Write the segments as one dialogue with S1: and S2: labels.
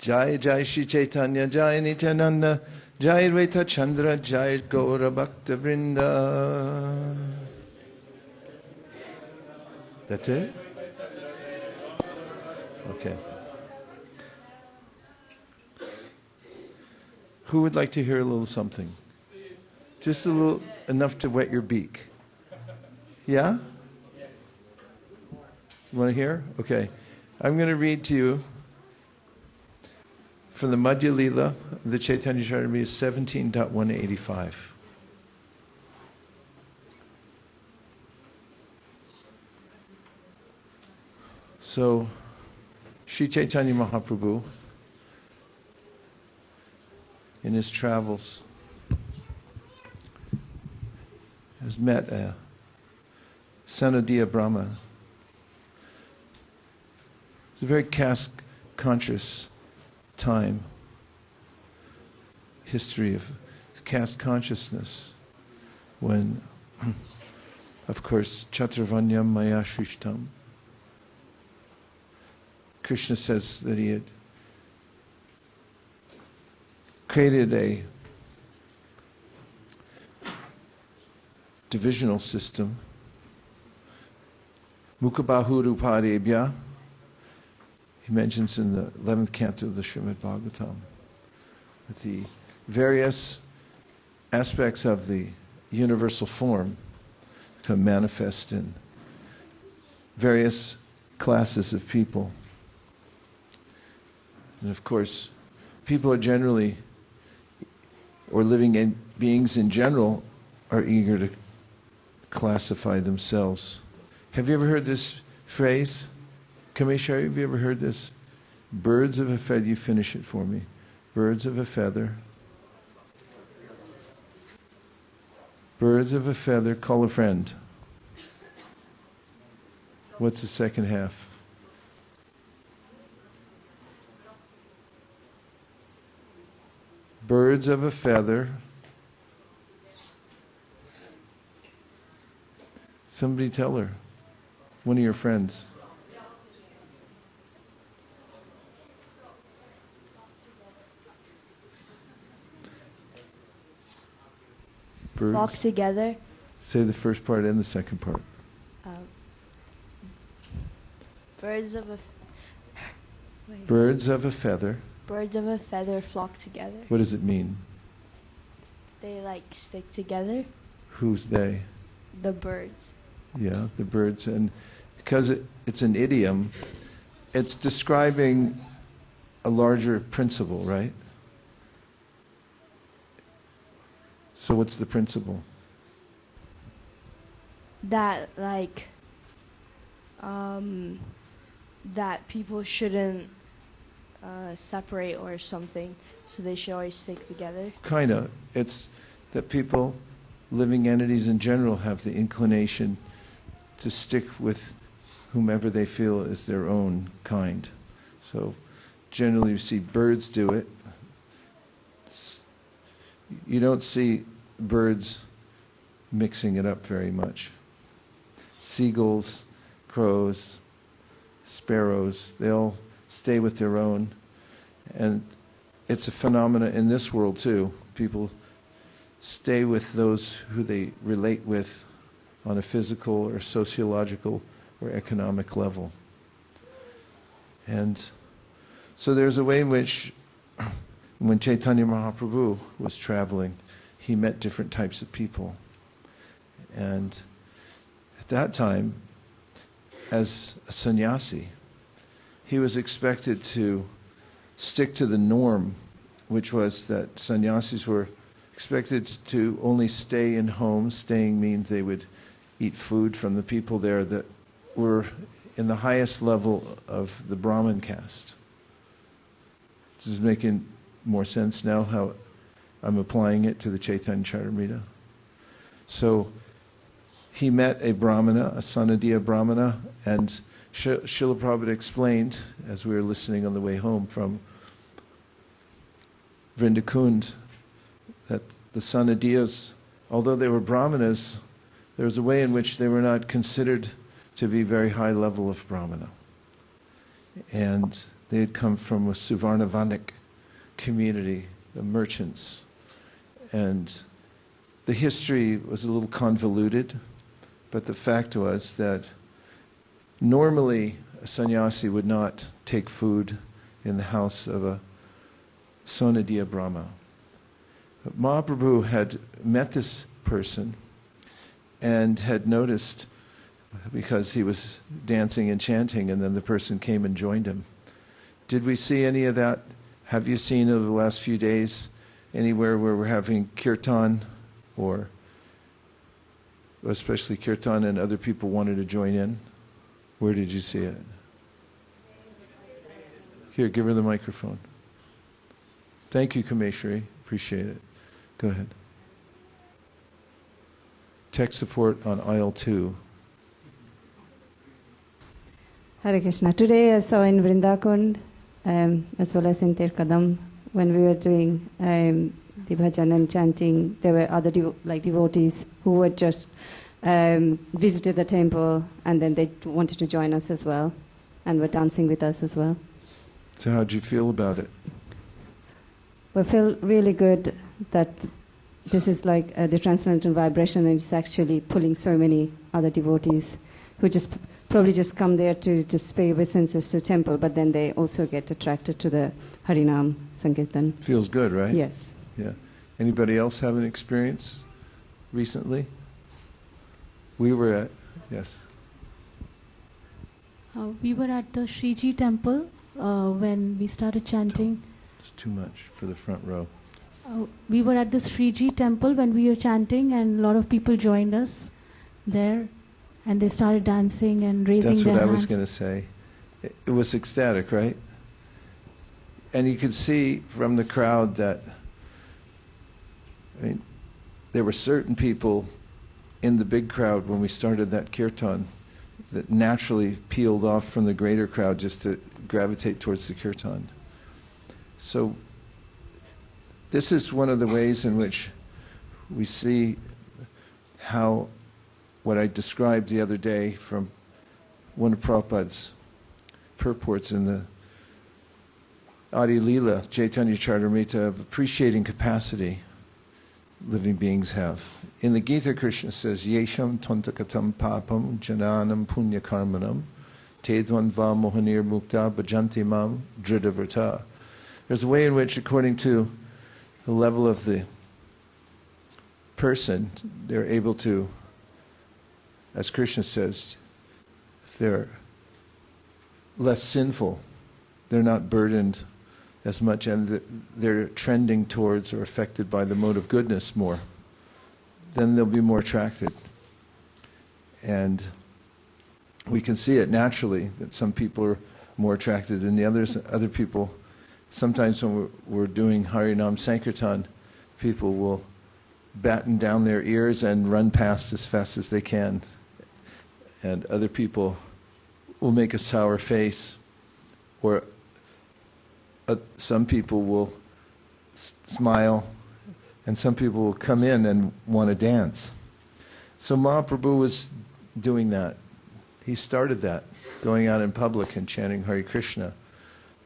S1: Jai Jai Shri Chaitanya, Jai Nityananda, Jai Advaita Chandra, Jai Gaura Bhakta Vrinda. That's it? Okay. Who would like to hear a little something? Just a little, enough to wet your beak. Yeah? You want to hear? Okay. I'm going to read to you from the Madhya Lila of the Chaitanya Charitamrita 17.185. So, Sri Chaitanya Mahaprabhu, in his travels, has met a Sanadiya Brahma. It's a very caste-conscious time, history of caste consciousness, when, of course, Chaturvanyam Maya Shrishtam, Kṛṣṇa says that he had created a divisional system, Mukhabhahurupadebhya. He mentions in the 11th canto of the Srimad Bhagavatam that the various aspects of the universal form can manifest in various classes of people. And of course, people are generally, or living beings in general, are eager to classify themselves. Have you ever heard this phrase? Kameshari, have you ever heard this? Birds of a feather, you finish it for me. Birds of a feather. Birds of a feather call a friend. What's the second half? Birds of a feather. Somebody tell her. One of your friends. Birds.
S2: Flock together.
S1: Say the first part and the second part.
S2: Birds of a
S1: Birds of a feather.
S2: Birds of a feather flock together.
S1: What does it mean?
S2: They like stick together.
S1: Who's they?
S2: The birds.
S1: Yeah, the birds. And because it's an idiom, it's describing a larger principle, right? So what's the principle?
S2: That that people shouldn't separate or something, so they should always stick together.
S1: Kinda. It's that people, living entities in general, have the inclination to stick with whomever they feel is their own kind. So generally you see birds do it. You don't see birds mixing it up very much. Seagulls, crows, sparrows, they all stay with their own. And it's a phenomena in this world too. People stay with those who they relate with on a physical or sociological or economic level. And so there's a way in which when Chaitanya Mahaprabhu was traveling, he met different types of people. And at that time, as a sannyasi, he was expected to stick to the norm, which was that sannyasis were expected to only stay in homes. Staying means they would eat food from the people there that were in the highest level of the Brahmin caste. This is making more sense now how I'm applying it to the Chaitanya Charitamrita. So he met a brahmana, a Sanadiya Brahmana, and Srila Prabhupada explained, as we were listening on the way home from Vrindakund, that the Sanadiyas, although they were brahmanas, there was a way in which they were not considered to be very high level of brahmana. And They had come from a Suvarnavanic community, the merchants. And the history was a little convoluted, but the fact was that normally a sannyasi would not take food in the house of a Sonadiya Brahma. But Mahāprabhu had met this person and had noticed, because he was dancing and chanting, and then the person came and joined him. Did we see any of that? Have you seen over the last few days anywhere where we're having kirtan, or especially kirtan and other people wanted to join in? Where did you see it? Here, give her the microphone. Thank you, Kameshwari. Appreciate it. Go ahead. Tech support on aisle 2.
S3: Hare Krishna. Today I saw in Vrindakund, as well as in Tirkadam, when we were doing the bhajan and chanting, there were other devotees who were just visited the temple, and then they wanted to join us as well, and were dancing with us as well.
S1: So how did you feel about it?
S3: We feel really good that this is like the transcendental vibration, and it's actually pulling so many other devotees who just probably just come there to just pay obeisances to temple, but then they also get attracted to the Harinam Sankirtan.
S1: Feels good, right?
S3: Yes.
S1: Yeah. Anybody else have an experience recently? We were at, yes.
S4: We were at the Shriji temple when we started chanting.
S1: It's too much for the front row.
S4: We were at the Shriji temple when we were chanting, and a lot of people joined us there, and they started dancing and raising their hands.
S1: That's what I was going to say. It was ecstatic, right? And you could see from the crowd that, I mean, there were certain people in the big crowd when we started that kirtan that naturally peeled off from the greater crowd just to gravitate towards the kirtan. So this is one of the ways in which we see how what I described the other day from one of Prabhupada's purports in the Adi Lila, Chaitanya Charitamrita, of appreciating capacity living beings have. In the Gita, Krishna says, Yesham tontakatam papam jananam punya karmanam tedvanva mohanir mukta bhajanti mam drida. There's a way in which, according to the level of the person, they're able to, as Krishna says, if they're less sinful, they're not burdened as much, and they're trending towards or affected by the mode of goodness more, then they'll be more attracted. And we can see it naturally, that some people are more attracted than the others. Other people, sometimes when we're doing Harinam Sankirtan, people will batten down their ears and run past as fast as they can. And other people will make a sour face, or some people will smile, and some people will come in and want to dance. So Mahāprabhu was doing that. He started that, going out in public and chanting Hare Krishna.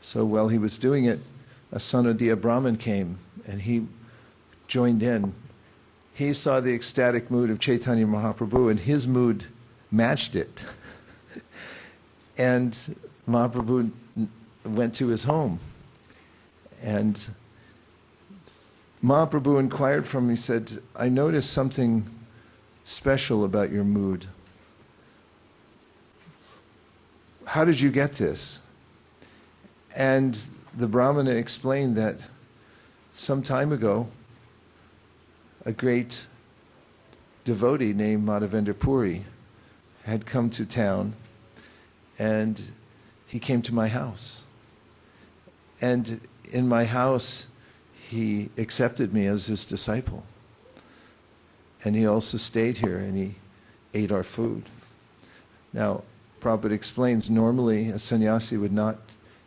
S1: So while he was doing it, a Sonadiya Brahmin came and he joined in. He saw the ecstatic mood of Chaitanya Mahaprabhu, and his mood matched it. And Mahaprabhu went to his home. And Mahaprabhu inquired from him, he said, I noticed something special about your mood. How did you get this? And the Brahmana explained that some time ago, a great devotee named Madhavendra Puri had come to town, and he came to my house. And in my house, he accepted me as his disciple. And he also stayed here, and he ate our food. Now, Prabhupada explains, normally a sannyasi would not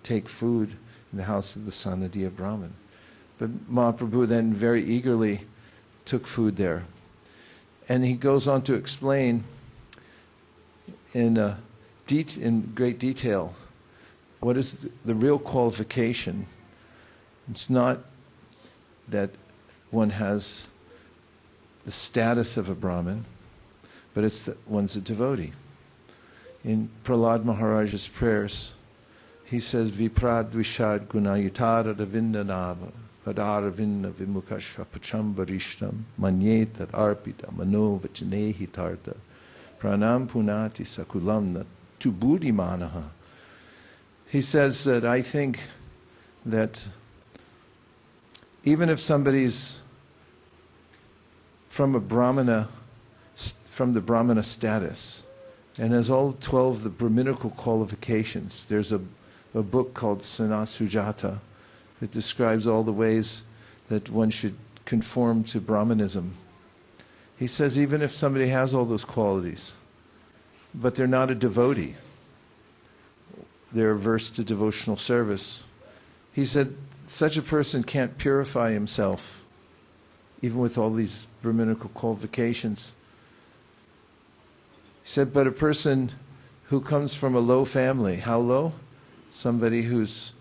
S1: take food in the house of the Sonadiya Brahmin. But Mahaprabhu then very eagerly took food there. And he goes on to explain in great detail what is the real qualification? It's not that one has the status of a Brahmin, but it's that one's a devotee. In Prahlāda Mahārāja's prayers, he says, viprād dvi-ṣaḍ-guṇa-yutād aravinda-nābha-pādāravinda-vimukhāt śvapacaṁ variṣṭham manye tad-arpita-mano-vacanehitārtha-prāṇaṁ punāti kulaṁ tu bhūrimānaḥ. He says that I think that even if somebody's from the brahmana status, and has all 12 of the brahminical qualifications, there's a book called Sanat-sujāta that describes all the ways that one should conform to brahminism. He says even if somebody has all those qualities, but they're not a devotee, they're averse to devotional service, he said such a person can't purify himself, even with all these brahminical qualifications. He said, but a person who comes from a low family, how low? Somebody who's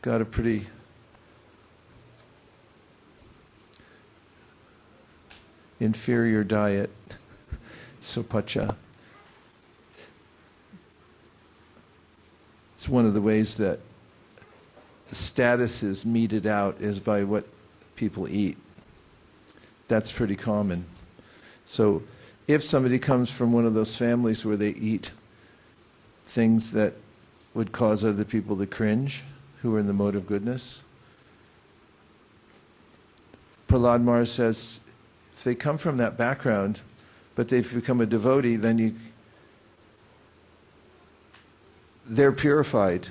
S1: got a pretty inferior diet, śvapaca. It's one of the ways that the status is meted out is by what people eat. That's pretty common. So if somebody comes from one of those families where they eat things that would cause other people to cringe, who are in the mode of goodness, Prahlāda Mahārāja says, if they come from that background, but they've become a devotee, then they're purified.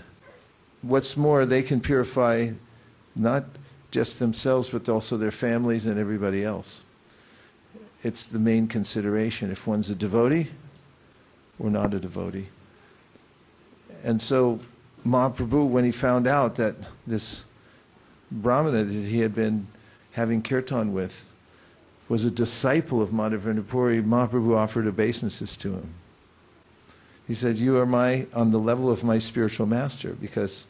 S1: What's more, they can purify not just themselves, but also their families and everybody else. It's the main consideration, if one's a devotee or not a devotee. And so Mahāprabhu, when he found out that this brahmana that he had been having kirtan with was a disciple of Madhavendra Puri, Mahāprabhu offered obeisances to him. He said, you are on the level of my spiritual master, because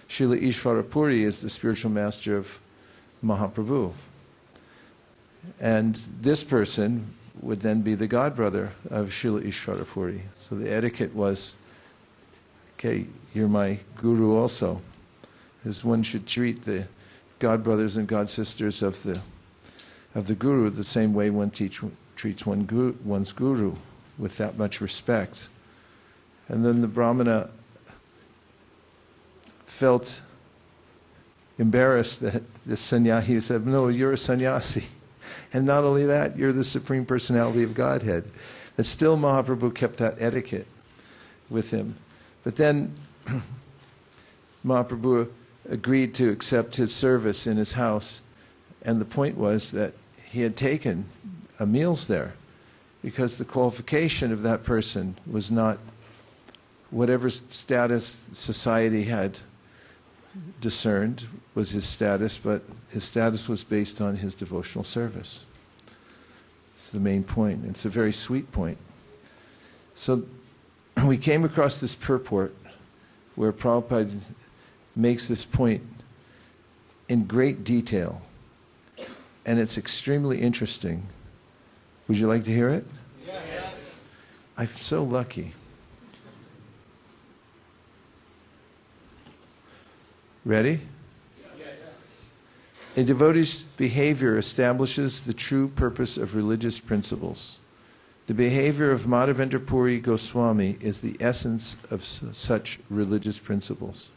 S1: Srila Ishvara Puri is the spiritual master of Mahāprabhu. And this person would then be the godbrother of Srila Ishvara Puri. So the etiquette was, okay, you're my guru also. As one should treat the godbrothers and godsisters of the guru the same way one treats one's guru, with that much respect. And then the brahmana felt embarrassed that this sannyasi said, no, you're a sannyasi. And not only that, you're the Supreme Personality of Godhead. But still Mahāprabhu kept that etiquette with him. But then Mahāprabhu agreed to accept his service in his house. And the point was that he had taken meals there, because the qualification of that person was not whatever status society had discerned was his status, but his status was based on his devotional service. It's the main point. It's a very sweet point. So we came across this purport where Prabhupada makes this point in great detail, and it's extremely interesting. Would you like to hear it?
S5: Yes.
S1: I'm so lucky. Ready?
S5: Yes.
S1: A devotee's behavior establishes the true purpose of religious principles. The behavior of Madhavendra Puri Goswami is the essence of such religious principles.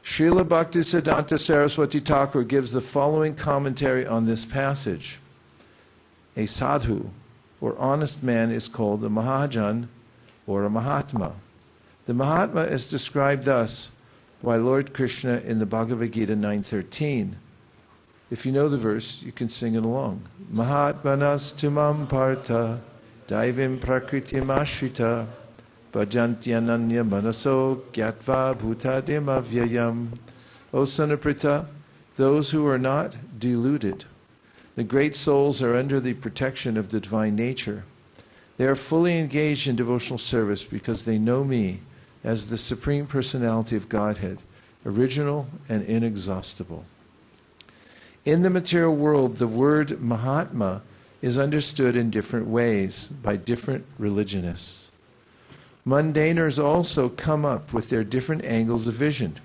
S1: Srila Bhaktisiddhanta Saraswati Thakur gives the following commentary on this passage. A sadhu, or honest man, is called a mahajan, or a mahatma. The mahatma is described thus by Lord Kṛṣṇa in the Bhagavad Gita 9:13. If you know the verse, you can sing it along. Mahatmanas tumam partha daivim prakritim ashrita bhajantyananya manaso gyatva bhutadim avyayam. O son of Pritha, those who are not deluded, the great souls are under the protection of the divine nature. They are fully engaged in devotional service because they know me, as the Supreme Personality of Godhead, original and inexhaustible. In the material world, the word Mahatma is understood in different ways by different religionists. Mundaners also come up with their different angles of vision.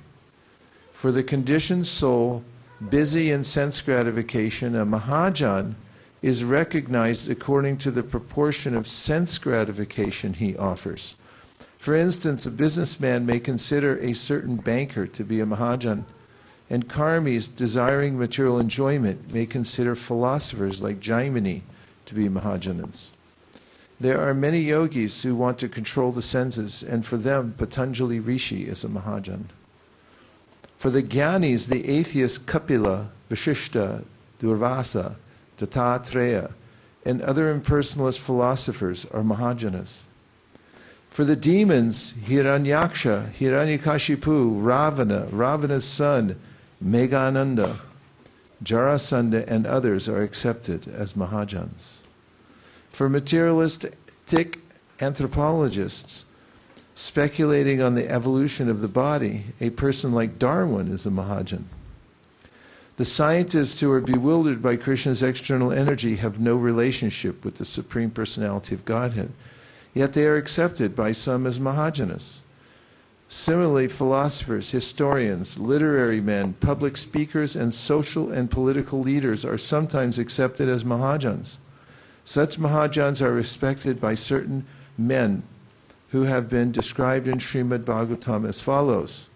S1: For the conditioned soul busy in sense gratification, a Mahajan is recognized according to the proportion of sense gratification he offers. For instance, a businessman may consider a certain banker to be a Mahajan, and karmis desiring material enjoyment may consider philosophers like Jaimini to be Mahajanas. There are many yogis who want to control the senses, and for them Patanjali Rishi is a Mahajan. For the Jnanis, the atheists Kapila, Vaiśeṣika, Durvasa, Dattatreya, and other impersonalist philosophers are Mahajanas. For the demons, Hiranyaksha, Hiranyakashipu, Ravana, Ravana's son, Meghananda, Jarasandha, and others are accepted as Mahajans. For materialistic anthropologists, speculating on the evolution of the body, a person like Darwin is a Mahajan. The scientists who are bewildered by Krishna's external energy have no relationship with the Supreme Personality of Godhead, yet they are accepted by some as Mahajanas. Similarly, philosophers, historians, literary men, public speakers, and social and political leaders are sometimes accepted as Mahajans. Such Mahajans are respected by certain men who have been described in Srimad Bhagavatam as follows: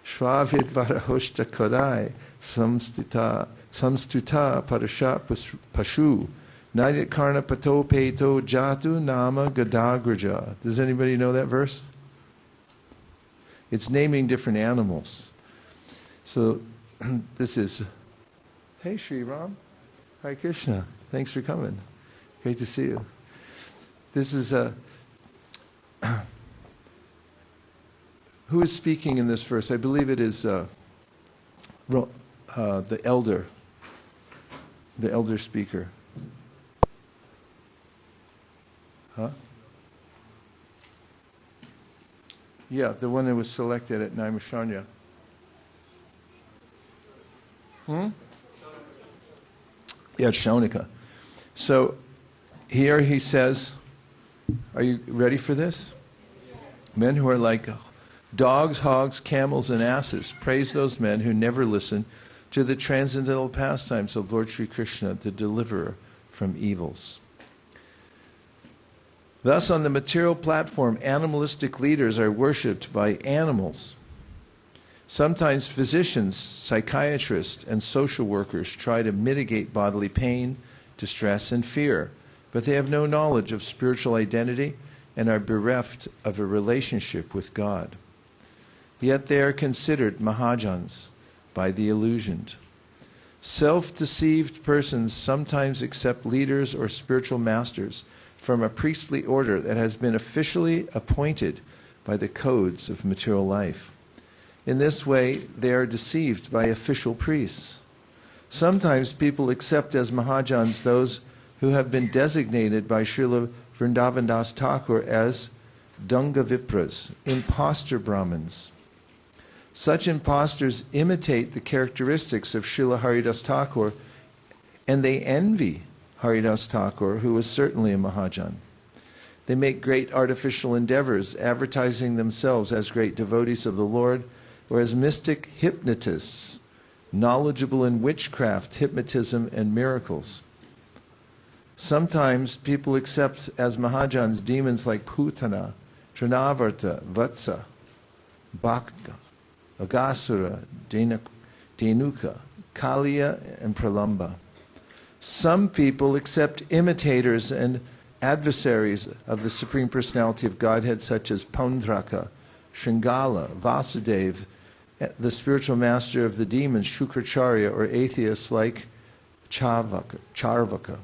S1: Shvavid Varahoshta Kodai Samstuta Parashat Pashu Nayat Karna Pato Peto Jatu Nama Gadagraja. Does anybody know that verse? It's naming different animals. So this is, hey Sri Ram, Hare Krishna, thanks for coming. Great to see you. This is who is speaking in this verse? I believe it is the elder speaker. Huh? Yeah, the one that was selected at Naimisharanya. Yeah, Shaunika. So here he says, are you ready for this? Men who are like dogs, hogs, camels, and asses, praise those men who never listen to the transcendental pastimes of Lord Sri Krishna, the deliverer from evils. Thus, on the material platform, animalistic leaders are worshipped by animals. Sometimes physicians, psychiatrists, and social workers try to mitigate bodily pain, distress, and fear, but they have no knowledge of spiritual identity and are bereft of a relationship with God. Yet they are considered Mahajans by the illusioned. Self-deceived persons sometimes accept leaders or spiritual masters from a priestly order that has been officially appointed by the codes of material life. In this way, they are deceived by official priests. Sometimes people accept as Mahajans those who have been designated by Srila Vrindavan Das Thakur as Dunga Vipras, impostor Brahmins. Such impostors imitate the characteristics of Srila Haridas Thakur, and they envy Haridas Thakur, who was certainly a Mahajan. They make great artificial endeavors, advertising themselves as great devotees of the Lord, or as mystic hypnotists, knowledgeable in witchcraft, hypnotism, and miracles. Sometimes people accept as Mahajans demons like Putana, Trinavarta, Vatsa, Bhakta, Agasura, Denuka, Kaliya, and Prahlāda. Some people accept imitators and adversaries of the Supreme Personality of Godhead, such as Paundraka, Shringala, Vasudeva, the spiritual master of the demons, Shukracharya, or atheists like Charvaka,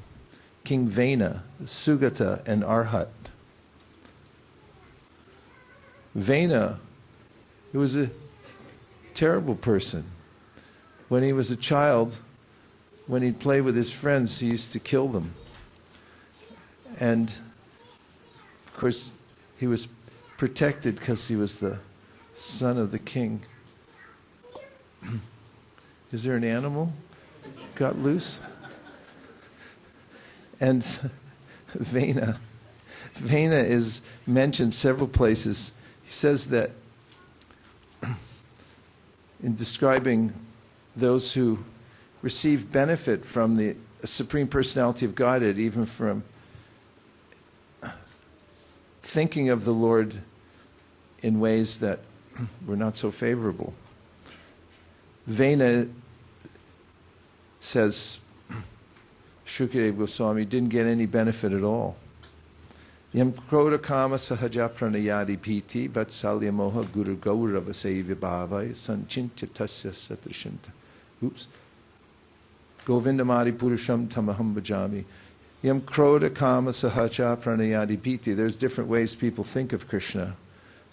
S1: King Vena, Sugata, and Arhat. Vena, he was a terrible person. When he was a child, when he'd play with his friends, he used to kill them. And, of course, he was protected because he was the son of the king. Is there an animal got loose? And Vena is mentioned several places. He says that in describing those who receive benefit from the Supreme Personality of Godhead, even from thinking of the Lord in ways that were not so favorable. Vena says Shukadeva Goswami didn't get any benefit at all. Yam kroda kama sahaja pranayadi piti vatsalya moha guru gaurava sevya bhavai sanchintya tasya satrishanta. Oops. Govindamadi purusham tamaham bhajami. Yam kroda kama sahaja pranayadi piti. There's different ways people think of Krishna.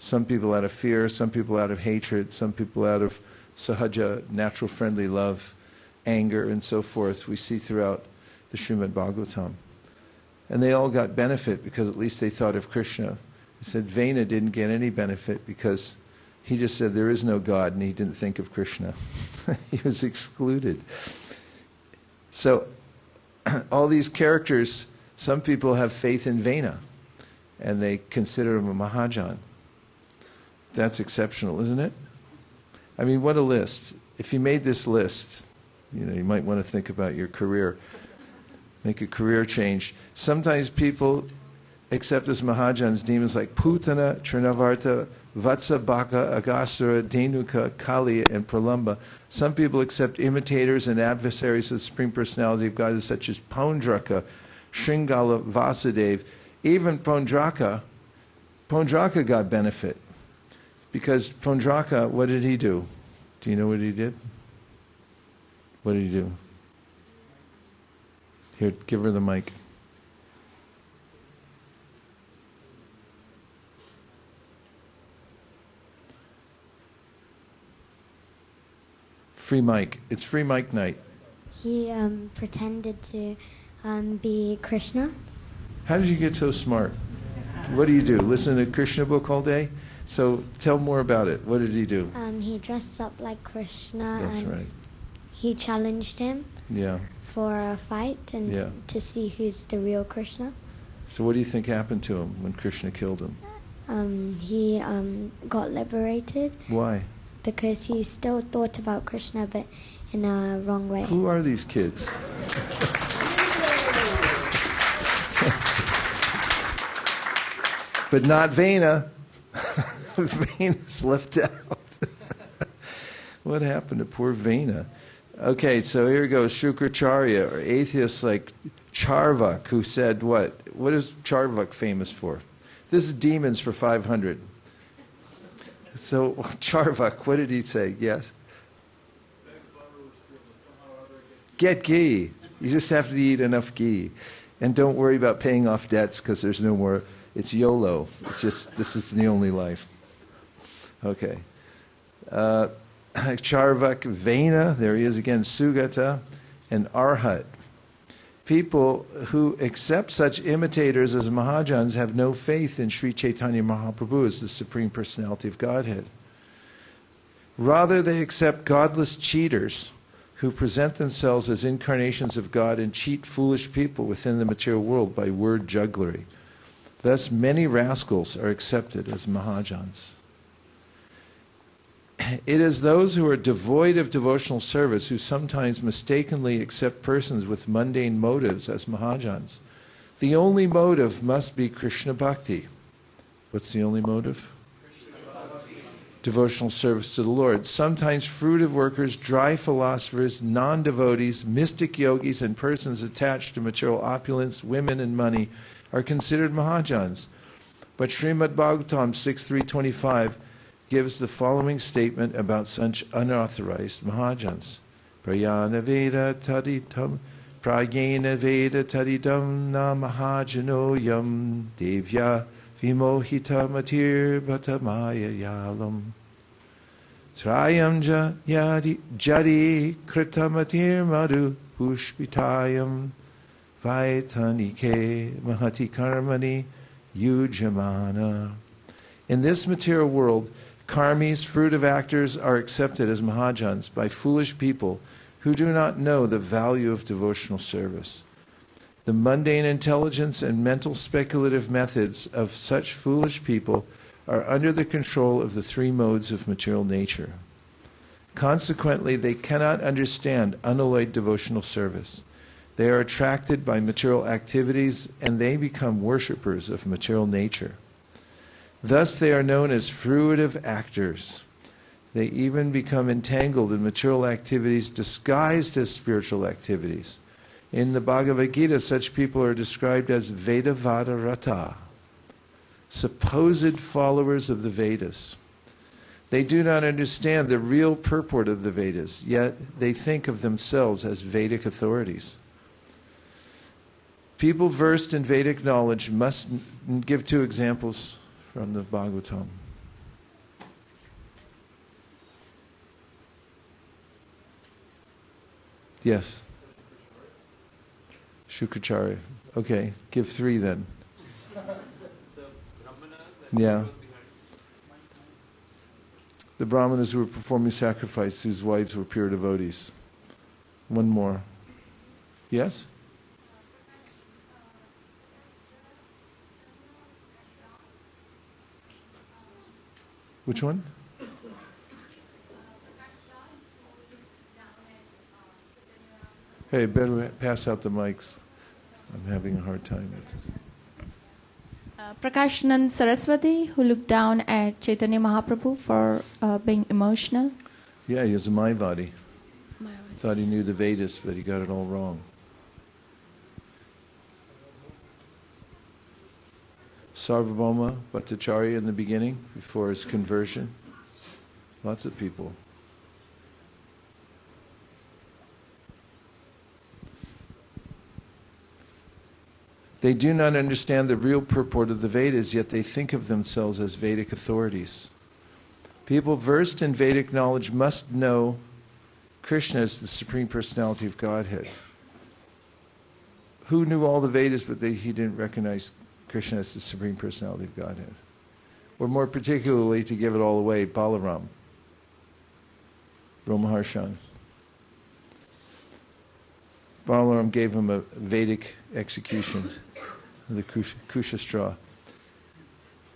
S1: Some people out of fear, some people out of hatred, some people out of sahaja, natural friendly love, anger, and so forth. We see throughout the Srimad Bhagavatam. And they all got benefit because at least they thought of Krishna. He said Vena didn't get any benefit because he just said there is no God and he didn't think of Krishna. He was excluded. So all these characters, some people have faith in Vena and they consider him a Mahajan. That's exceptional, isn't it? I mean, what a list. If you made this list, you might want to think about your career. Make a career change. Sometimes people accept as Mahajans demons like Putana, Trinavarta, Vatsa, Baka, Agasura, Denuka, Kali, and Prahlāda. Some people accept imitators and adversaries of the Supreme Personality of God such as Paundraka, Shringala, Vasudeva. Even Paundraka got benefit. Because Paundraka, what did he do? Do you know what he did? What did he do? Here, give her the mic. Free mic. It's free mic night.
S6: He pretended to be Kṛṣṇa.
S1: How did you get so smart? What do you do? Listen to Krishna book all day? So tell more about it. What did he do?
S6: He dressed up like Kṛṣṇa.
S1: That's right.
S6: He challenged him for a fight and to see who's the real Kṛṣṇa.
S1: So what do you think happened to him when Krishna killed him?
S6: He got liberated.
S1: Why?
S6: Because he still thought about Kṛṣṇa, but in a wrong way.
S1: Who are these kids? But not Vena. Vena's left out. What happened to poor Vena? Okay, so here goes Shukracharya, or atheists like Charvak, who said what? What is Charvak famous for? This is demons for 500. So Charvak, what did he say? Yes? Get ghee. You just have to eat enough ghee. And don't worry about paying off debts because there's no more. It's YOLO. It's just, this is the only life. Okay. Charvak, Vena, there he is again, Sugata, and Arhat. People who accept such imitators as Mahajans have no faith in Sri Chaitanya Mahaprabhu as the Supreme Personality of Godhead. Rather, they accept godless cheaters who present themselves as incarnations of God and cheat foolish people within the material world by word jugglery. Thus, many rascals are accepted as Mahajans. It is those who are devoid of devotional service who sometimes mistakenly accept persons with mundane motives as Mahajans. The only motive must be Krishna Bhakti. What's the only motive? Devotional service to the Lord. Sometimes fruitive workers, dry philosophers, non-devotees, mystic yogis, and persons attached to material opulence, women, and money are considered Mahajans. But Srimad Bhagavatam 6.3.25 gives the following statement about such unauthorized Mahajans. Prayana Veda Taditam Prayena Veda Tadidam Na Mahajano Yam Devya Vimohita Matir Bhatamaya Yalam Trayam Jadi Kritamatir Madhu Pushpitayam Vaitanike Mahati Karmani Yujamana. In this material world, karmis, fruitive actors, are accepted as mahajans by foolish people who do not know the value of devotional service. The mundane intelligence and mental speculative methods of such foolish people are under the control of the three modes of material nature. Consequently, they cannot understand unalloyed devotional service. They are attracted by material activities and they become worshippers of material nature. Thus they are known as fruitive actors. They even become entangled in material activities disguised as spiritual activities. In the Bhagavad Gita, such people are described as Vedavada-rata, supposed followers of the Vedas. They do not understand the real purport of the Vedas, yet they think of themselves as Vedic authorities. People versed in Vedic knowledge must give two examples from the Bhagavatam. Yes. Shukracharya. Okay, give three then. Yeah. The brahmanas who were performing sacrifice, whose wives were pure devotees. One more. Yes? Which one? Hey, better pass out the mics. I'm having a hard time with it.
S7: Prakashanand Saraswati, who looked down at Chaitanya Mahaprabhu for being emotional.
S1: Yeah, he was a Mayavadi. Thought he knew the Vedas, but he got it all wrong. Sarvabhauma Bhattacharya in the beginning, before his conversion. Lots of people. They do not understand the real purport of the Vedas, yet they think of themselves as Vedic authorities. People versed in Vedic knowledge must know Kṛṣṇa is the Supreme Personality of Godhead. Who knew all the Vedas, but he didn't recognize Kṛṣṇa as the Supreme Personality of Godhead? Or more particularly, to give it all away, Balaram, Brahmaharshan. Balaram gave him a Vedic execution, the Kusha straw.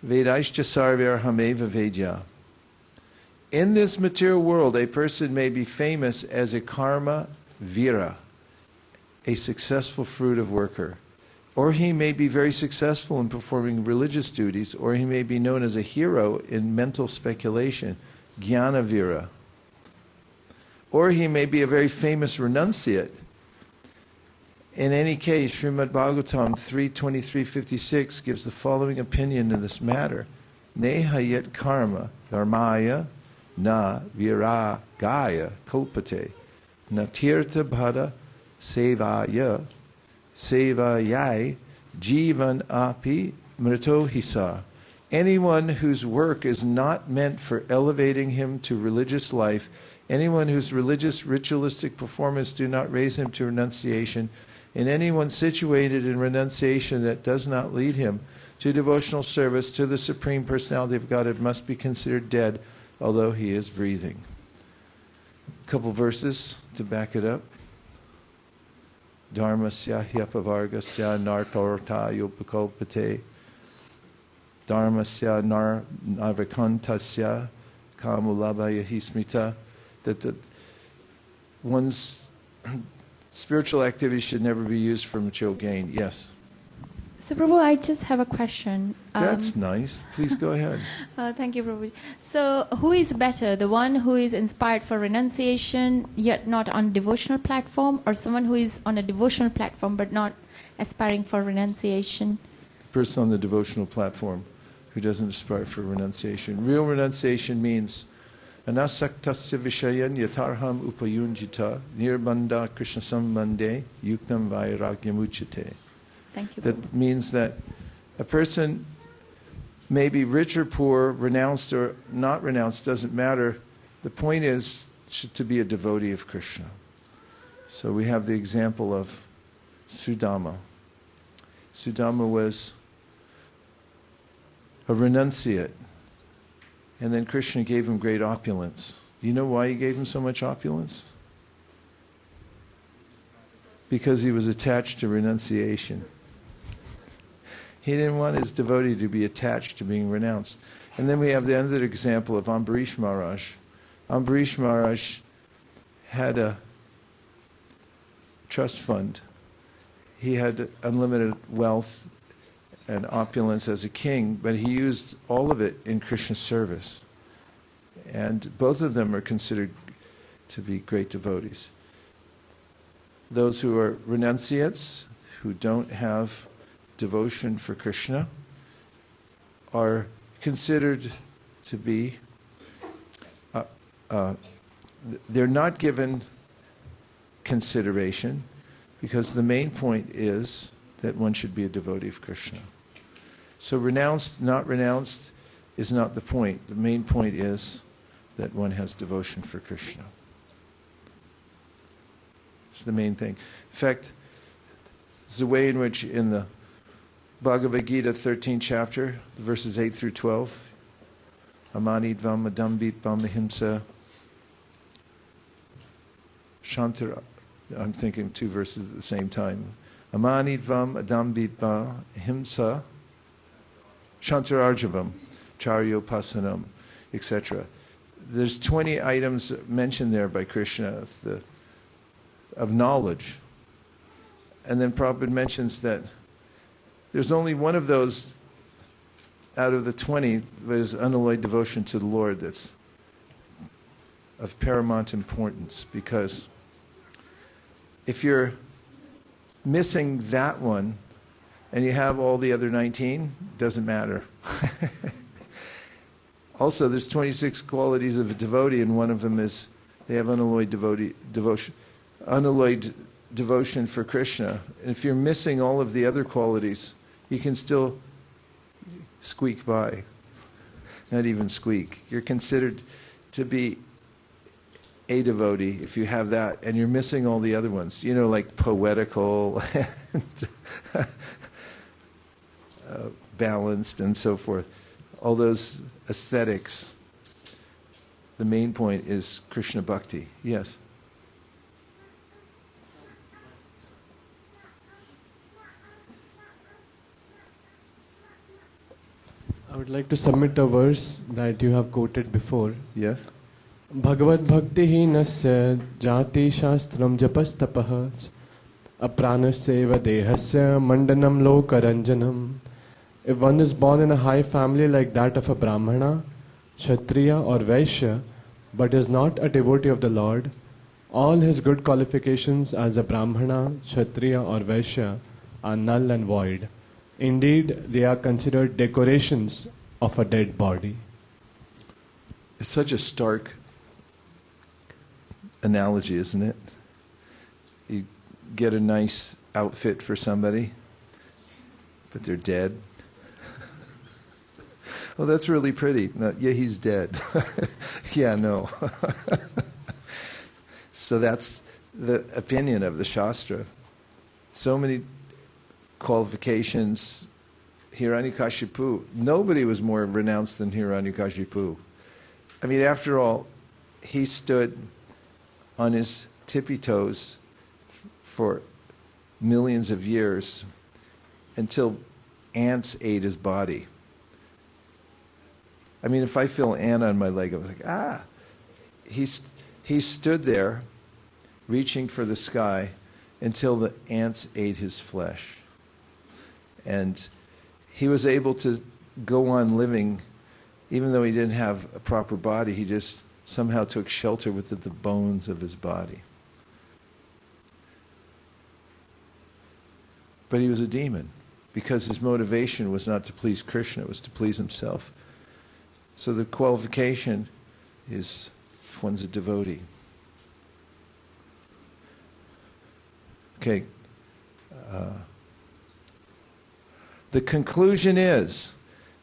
S1: Vedaischa sarver hameva vedya. In this material world, a person may be famous as a karma vira, a successful fruitive worker. Or he may be very successful in performing religious duties, or he may be known as a hero in mental speculation, jnana vira. Or he may be a very famous renunciate. In any case, Srimad Bhagavatam 3.23.56 gives the following opinion in this matter. Neha yet karma dharmaya na viragaya kalpate na tirtha bhada sevaya sevayai jivan api mrito hisa. Anyone whose work is not meant for elevating him to religious life, anyone whose religious ritualistic performance do not raise him to renunciation, and anyone situated in renunciation that does not lead him to devotional service to the Supreme Personality of Godhead must be considered dead, although he is breathing. A couple verses to back it up. Dharmasya hyapavargasya nartorta yopakalpate Dharmasya narvakantasya kamulabhaya hismita. That one's spiritual activity should never be used for material gain. Yes?
S7: So, Prabhu, I just have a question.
S1: That's nice. Please go ahead.
S7: Thank you, Prabhu. So, who is better? The one who is inspired for renunciation, yet not on devotional platform, or someone who is on a devotional platform, but not aspiring for renunciation?
S1: The person on the devotional platform who doesn't aspire for renunciation. Real renunciation means anasaktasya vishayan yatarham upayunjita nirbanda Krishna sambande yuktam vairagyamuchate.
S7: Thank you.
S1: That means that a person may be rich or poor, renounced or not renounced, doesn't matter. The point is to be a devotee of Krishna. So we have the example of Sudama. Sudama was a renunciate. And then Kṛṣṇa gave him great opulence. Do you know why he gave him so much opulence? Because he was attached to renunciation. He didn't want his devotee to be attached to being renounced. And then we have the other example of Ambarish Maharaj. Ambarish Maharaj had a trust fund. He had unlimited wealth and opulence as a king, but he used all of it in Krishna's service. And both of them are considered to be great devotees. Those who are renunciates, who don't have devotion for Krishna, are considered to be, they're not given consideration, because the main point is that one should be a devotee of Krishna. So renounced, not renounced, is not the point. The main point is that one has devotion for Krishna. It's the main thing. In fact, there's a way in which in the Bhagavad Gita 13th chapter, verses 8 through 12, amanidvam adambitvam ahimsa shantar, I'm thinking two verses at the same time. Amanidvam adambitvam ahimsa shantararjavam charyopasanam, etc. There's 20 items mentioned there by Krishna of knowledge. And then Prabhupada mentions that there's only one of those out of the 20 that is unalloyed devotion to the Lord that's of paramount importance, because if you're missing that one and you have all the other 19, it doesn't matter. Also, there's 26 qualities of a devotee, and one of them is they have unalloyed devotion for Krishna. And if you're missing all of the other qualities, you can still squeak by. Not even squeak. You're considered to be a devotee if you have that, and you're missing all the other ones. You know, like poetical and balanced and so forth. All those aesthetics. The main point is Krishna Bhakti. Yes?
S8: I would like to submit a verse that you have quoted before.
S1: Yes?
S8: Bhagavad bhakti hinasya jati shastram japastapah apranasya dehasya mandanam lokaranjanam. If one is born in a high family like that of a brahmana, kshatriya or vaishya, but is not a devotee of the Lord, all his good qualifications as a brahmana, kshatriya or vaishya are null and void. Indeed, they are considered decorations of a dead body.
S1: It's such a stark analogy, isn't it? You get a nice outfit for somebody, but they're dead. Oh, that's really pretty. No, yeah, he's dead. Yeah, no. So that's the opinion of the Shastra. So many qualifications. Hiranyakashipu. Nobody was more renounced than Hiranyakashipu. I mean, after all, he stood on his tippy toes for millions of years until ants ate his body. I mean, if I feel an ant on my leg, I'm like, ah. He stood there reaching for the sky until the ants ate his flesh. And he was able to go on living, even though he didn't have a proper body. He just somehow took shelter within the bones of his body. But he was a demon, because his motivation was not to please Krishna, it was to please himself. So the qualification is if one's a devotee. Okay. The conclusion is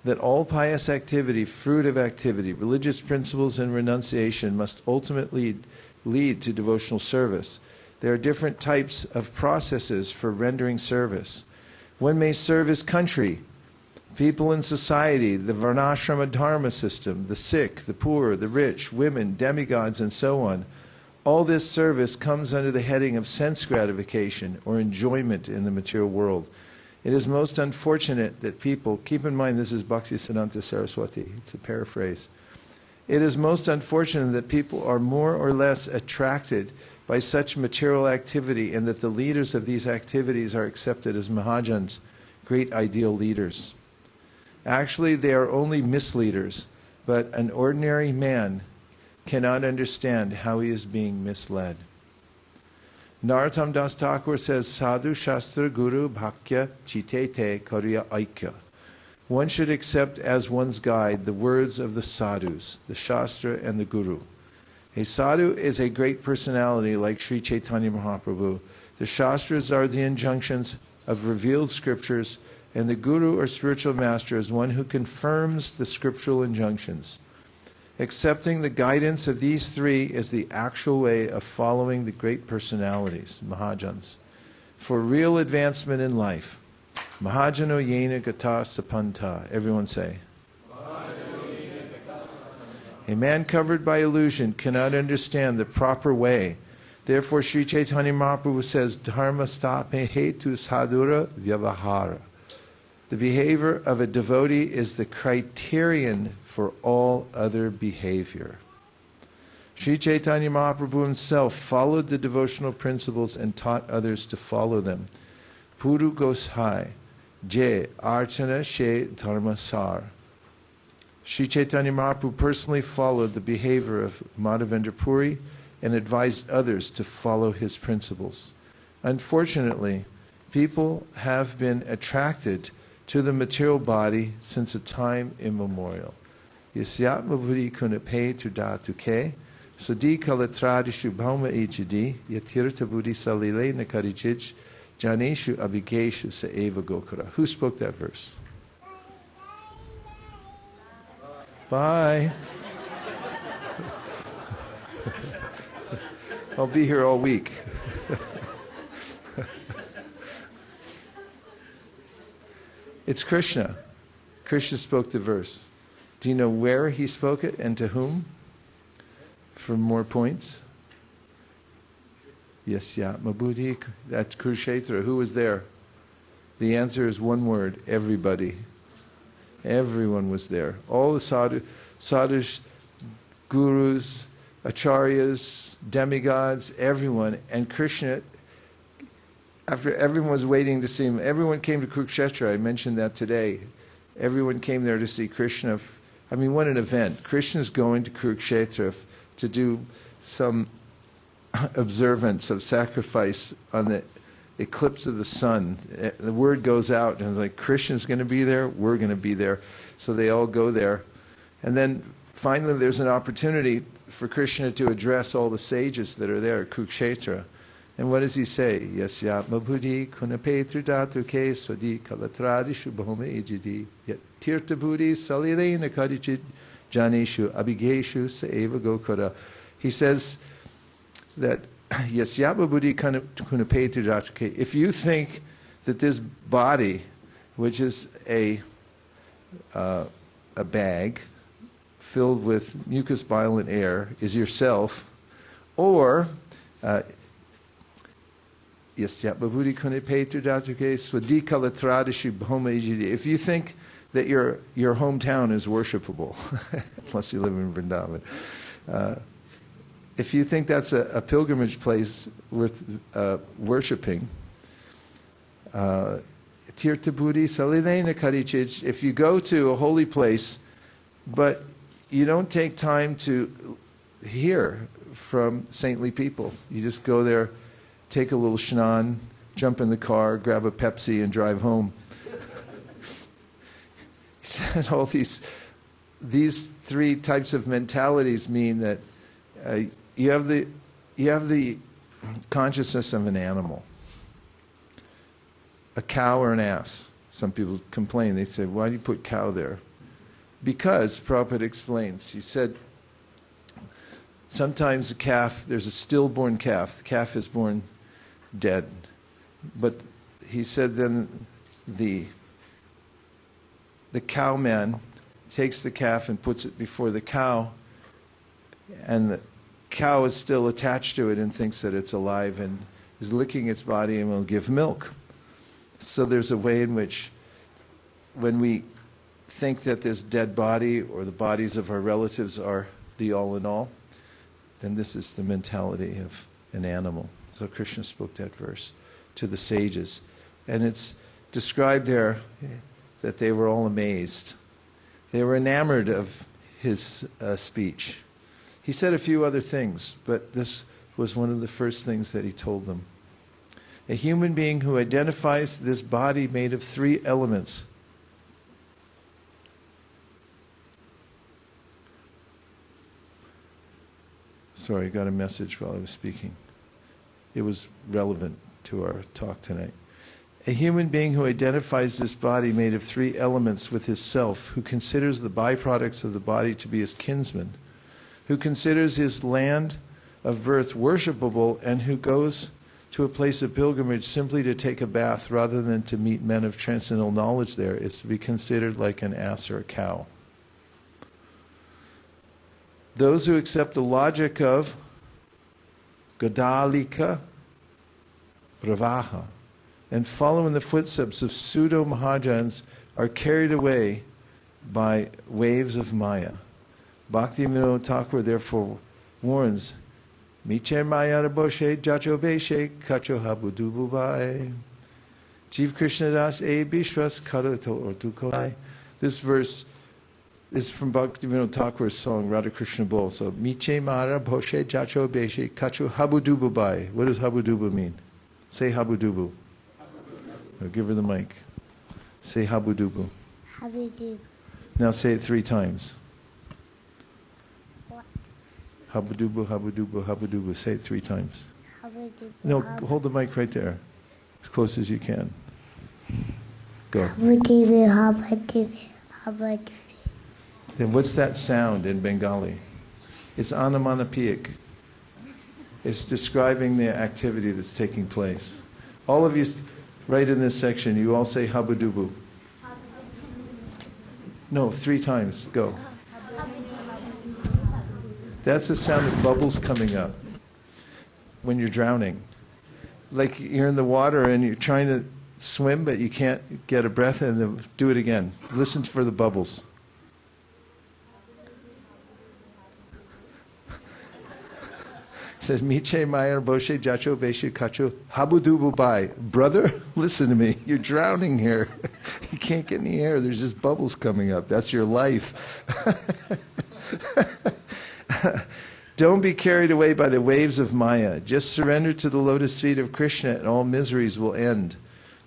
S1: that all pious activity, fruit of activity, religious principles and renunciation must ultimately lead to devotional service. There are different types of processes for rendering service. One may serve his country People in society, the varnashrama dharma system, the sick, the poor, the rich, women, demigods, and so on. All this service comes under the heading of sense gratification or enjoyment in the material world. It is most unfortunate that people, keep in mind this is Bhaktisiddhanta Saraswati, it's a paraphrase. It is most unfortunate that people are more or less attracted by such material activity and that the leaders of these activities are accepted as Mahajans, great ideal leaders. Actually, they are only misleaders, but an ordinary man cannot understand how he is being misled. Narottam Das Thakur says, Sadhu Shastra Guru Bhakya Chitete Karya Aikya. One should accept as one's guide the words of the sadhus, the Shastra and the Guru. A sadhu is a great personality like Sri Chaitanya Mahaprabhu. The Shastras are the injunctions of revealed scriptures, and the Guru or spiritual master is one who confirms the scriptural injunctions. Accepting the guidance of these three is the actual way of following the great personalities, Mahajans, for real advancement in life. Mahajano yena gata sapanta. Everyone say. A man covered by illusion cannot understand the proper way. Therefore, Sri Chaitanya Mahaprabhu says, Dharma stape hetu sadhura vyavahara. The behavior of a devotee is the criterion for all other behavior. Sri Chaitanya Mahaprabhu himself followed the devotional principles and taught others to follow them. Puru Gosai, Je Archana She Dharma Sar. Sri Chaitanya Mahaprabhu personally followed the behavior of Madhavendra Puri and advised others to follow his principles. Unfortunately, people have been attracted to the material body since a time immemorial. Yasyatma buddhi kunape tudatuke, sadi kalatradishu bhauma ejidi, yatirta buddhi salile nakarijij, janeshu abigeshu sa eva gokara. Who spoke that verse? Bye. I'll be here all week. It's Kṛṣṇa. Kṛṣṇa spoke the verse. Do you know where he spoke it and to whom? For more points? Yes, Yatma Buddhi. At Kurukshetra. Who was there? The answer is one word. Everybody. Everyone was there. All the sadhus, gurus, acharyas, demigods, everyone. And Kṛṣṇa, after everyone was waiting to see him, everyone came to Kurukshetra. I mentioned that today. Everyone came there to see Kṛṣṇa. I mean, what an event. Krishna's going to Kurukshetra to do some observance of sacrifice on the eclipse of the sun. The word goes out, and it's like, Krishna's going to be there, we're going to be there. So they all go there. And then finally there's an opportunity for Kṛṣṇa to address all the sages that are there at Kurukshetra. And what does he say? Yasyatma buddhi kunape dhatuke swadi kalatradishu bhoma ejidi yat tirtha buddhi salile nakadichit janeshu abigeshu saeva gokara. He says that Yasyatma buddhi kunape dhatuke. If you think that this body, which is a bag filled with mucus, bile, and air, is yourself, or if you think that your hometown is worshipable, unless you live in Vrindavan, if you think that's a pilgrimage place worth worshipping, if you go to a holy place, but you don't take time to hear from saintly people, you just go there, take a little shnan, jump in the car, grab a Pepsi, and drive home. He said all these three types of mentalities mean that you have the consciousness of an animal, a cow or an ass. Some people complain. They say, "Why do you put cow there?" Because Prabhupada explains. He said, sometimes a calf, there's a stillborn calf. The calf is born dead. But he said then the the cowman takes the calf and puts it before the cow, and the cow is still attached to it and thinks that it's alive and is licking its body and will give milk. So there's a way in which when we think that this dead body or the bodies of our relatives are the all in all, then this is the mentality of an animal. So Krishna spoke that verse to the sages. And it's described there that they were all amazed. They were enamored of his speech. He said a few other things, but this was one of the first things that he told them. A human being who identifies this body made of three elements. Sorry, I got a message while I was speaking. It was relevant to our talk tonight. A human being who identifies this body made of three elements with his self, who considers the byproducts of the body to be his kinsmen, who considers his land of birth worshipable, and who goes to a place of pilgrimage simply to take a bath rather than to meet men of transcendental knowledge there, is to be considered like an ass or a cow. Those who accept the logic of Gadalika Pravaha and follow in the footsteps of pseudo Mahajans are carried away by waves of Maya. Bhaktivinoda Thakur therefore warns, Miche Maya Boshe Jacho Beshe Kacho Habudububai Jiv Krishna Das E Bishwas Karato Ortukolai. This verse is from Bhaktivinoda Thakur's song Radha Krishna Bol. So Miche Mara Boshe Jacho Beshe Kacho Habudububai. What does Habudubu mean? Say Habudubu. Or give her the mic. Say Habudubu.
S6: Habudubu.
S1: Now say it 3 times.
S6: What?
S1: Habudubu, Habudubu, Habudubu. Say it 3 times.
S6: Habudubu.
S1: No, hold the mic right there. As close as you can. Go.
S6: Habudubu, Habudubu, Habudubu.
S1: Then what's that sound in Bengali? It's onomatopoeic. It's describing the activity that's taking place. All of you, right in this section, you all say Habudubu. No, 3 times. Go. That's the sound of bubbles coming up when you're drowning. Like you're in the water and you're trying to swim, but you can't get a breath in. Then do it again. Listen for the bubbles. It says, Miche Maya Boshe Jacho Beshe Kacho Habudubu Bai. Brother, listen to me. You're drowning here. You can't get any air. There's just bubbles coming up. That's your life. Don't be carried away by the waves of Maya. Just surrender to the lotus feet of Krishna and all miseries will end.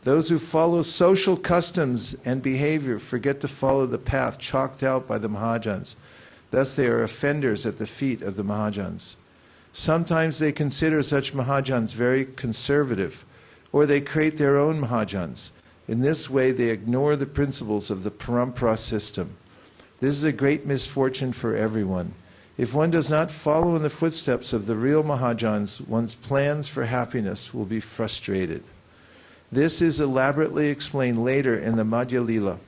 S1: Those who follow social customs and behavior forget to follow the path chalked out by the Mahajans. Thus they are offenders at the feet of the Mahajans. Sometimes they consider such Mahajans very conservative, or they create their own Mahajans. In this way they ignore the principles of the parampara system. This is a great misfortune for everyone. If one does not follow in the footsteps of the real Mahajans, one's plans for happiness will be frustrated. This is elaborately explained later in the Madhya Lila.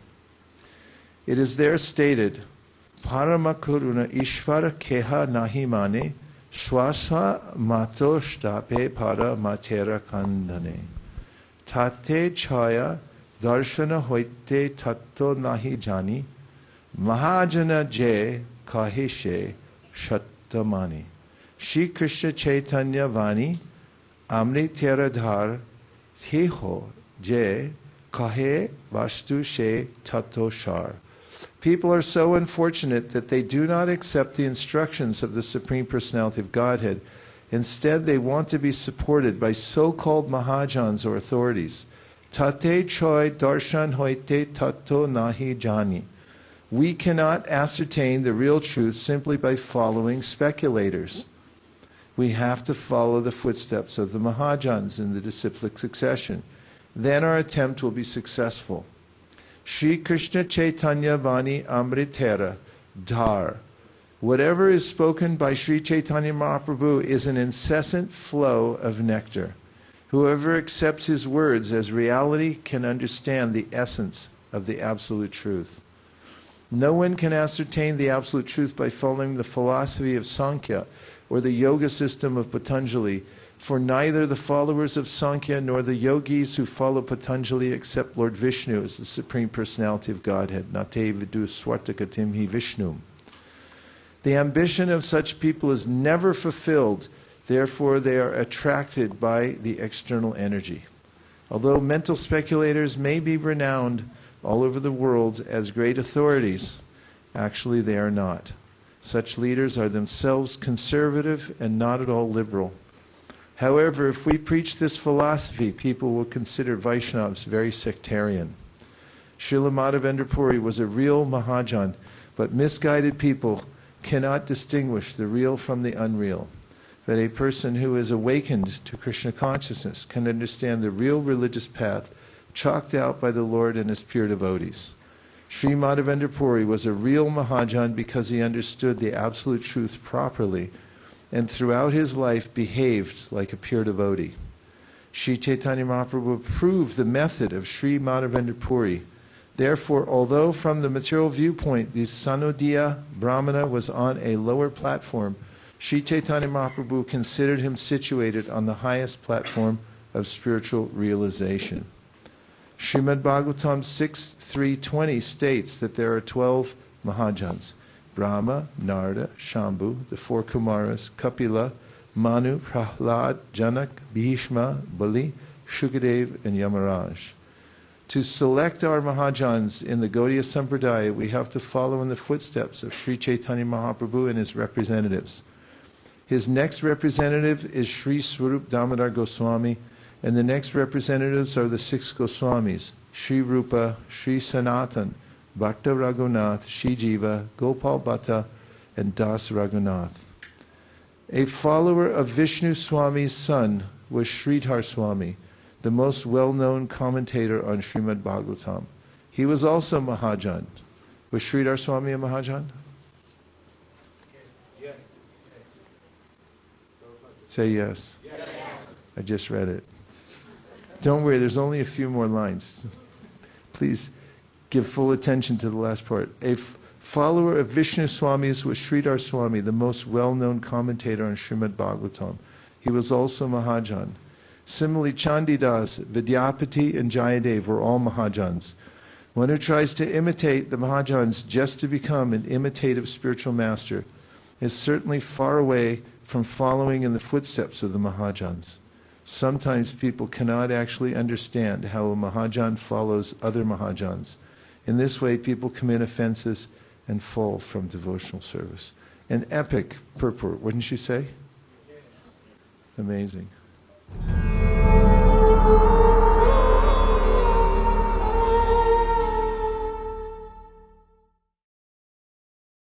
S1: It is there stated, Paramakuruna Ishvara Keha Nahi Mane Swasa Mato Shtape Para Matera Kandane Tate Chaya Darshana Hoite Tatto Nahi Jani Mahajana Je Kahishe Shattamani Shri Krishna Chaitanya Vani Amrit Teradhar Theho Je Kahe Vastu She Tatto Shar. People are so unfortunate that they do not accept the instructions of the Supreme Personality of Godhead. Instead, they want to be supported by so-called Mahajans or authorities. Tate choi darshan hoite tato nahi jani. We cannot ascertain the real truth simply by following speculators. We have to follow the footsteps of the Mahajans in the disciplic succession. Then our attempt will be successful. Shri Krishna Chaitanya Vani Amritera Dhar. Whatever is spoken by Sri Chaitanya Mahaprabhu is an incessant flow of nectar. Whoever accepts his words as reality can understand the essence of the absolute truth. No one can ascertain the absolute truth by following the philosophy of Sankhya or the yoga system of Patanjali, for neither the followers of Sankhya nor the yogis who follow Patanjali accept Lord Vishnu as the Supreme Personality of Godhead. Nate vidu swartakatim hi Vishnum. The ambition of such people is never fulfilled, therefore they are attracted by the external energy. Although mental speculators may be renowned all over the world as great authorities, actually they are not. Such leaders are themselves conservative and not at all liberal. However, if we preach this philosophy, people will consider Vaishnavas very sectarian. Srila Madhavendra Puri was a real Mahajan, but misguided people cannot distinguish the real from the unreal. But a person who is awakened to Krishna consciousness can understand the real religious path chalked out by the Lord and his pure devotees. Sri Madhavendra Puri was a real Mahajan because he understood the absolute truth properly and throughout his life behaved like a pure devotee. Sri Chaitanya Mahaprabhu approved the method of Sri Madhavendra Puri. Therefore, although from the material viewpoint the Sanodiya Brahmana was on a lower platform, Sri Chaitanya Mahaprabhu considered him situated on the highest platform of spiritual realization. Srimad Bhagavatam 6.3.20 states that there are 12 Mahajans: Brahma, Narada, Shambhu, the four Kumaras, Kapila, Manu, Prahlāda, Janak, Bhishma, Bali, Shukadev, and Yamaraj. To select our Mahajans in the Gaudiya Sampradaya, we have to follow in the footsteps of Sri Chaitanya Mahaprabhu and his representatives. His next representative is Sri Swarup Damodar Goswami, and the next representatives are the 6 Goswamis: Sri Rupa, Sri Sanatan, Bhakta Raghunath, Sri Jiva, Gopal Bhatta, and Dāsa Raghunath. A follower of Vishnu Swami's son was Sridhar Swami, the most well-known commentator on Srimad Bhagavatam. He was also Mahajan. Was Sridhar Swami a Mahajan?
S5: Yes.
S1: Say yes.
S5: Yes.
S1: I just read it. Don't worry, there's only a few more lines. Please give full attention to the last part. A follower of Vishnu Swami's was Sridhar Swami, the most well-known commentator on Srimad Bhagavatam. He was also Mahajan. Similarly, Chandidas, Vidyapati, and Jayadev were all Mahajans. One who tries to imitate the Mahajans just to become an imitative spiritual master is certainly far away from following in the footsteps of the Mahajans. Sometimes people cannot actually understand how a Mahajan follows other Mahajans. In this way, people commit offenses and fall from devotional service. An epic purport, wouldn't you say? Amazing.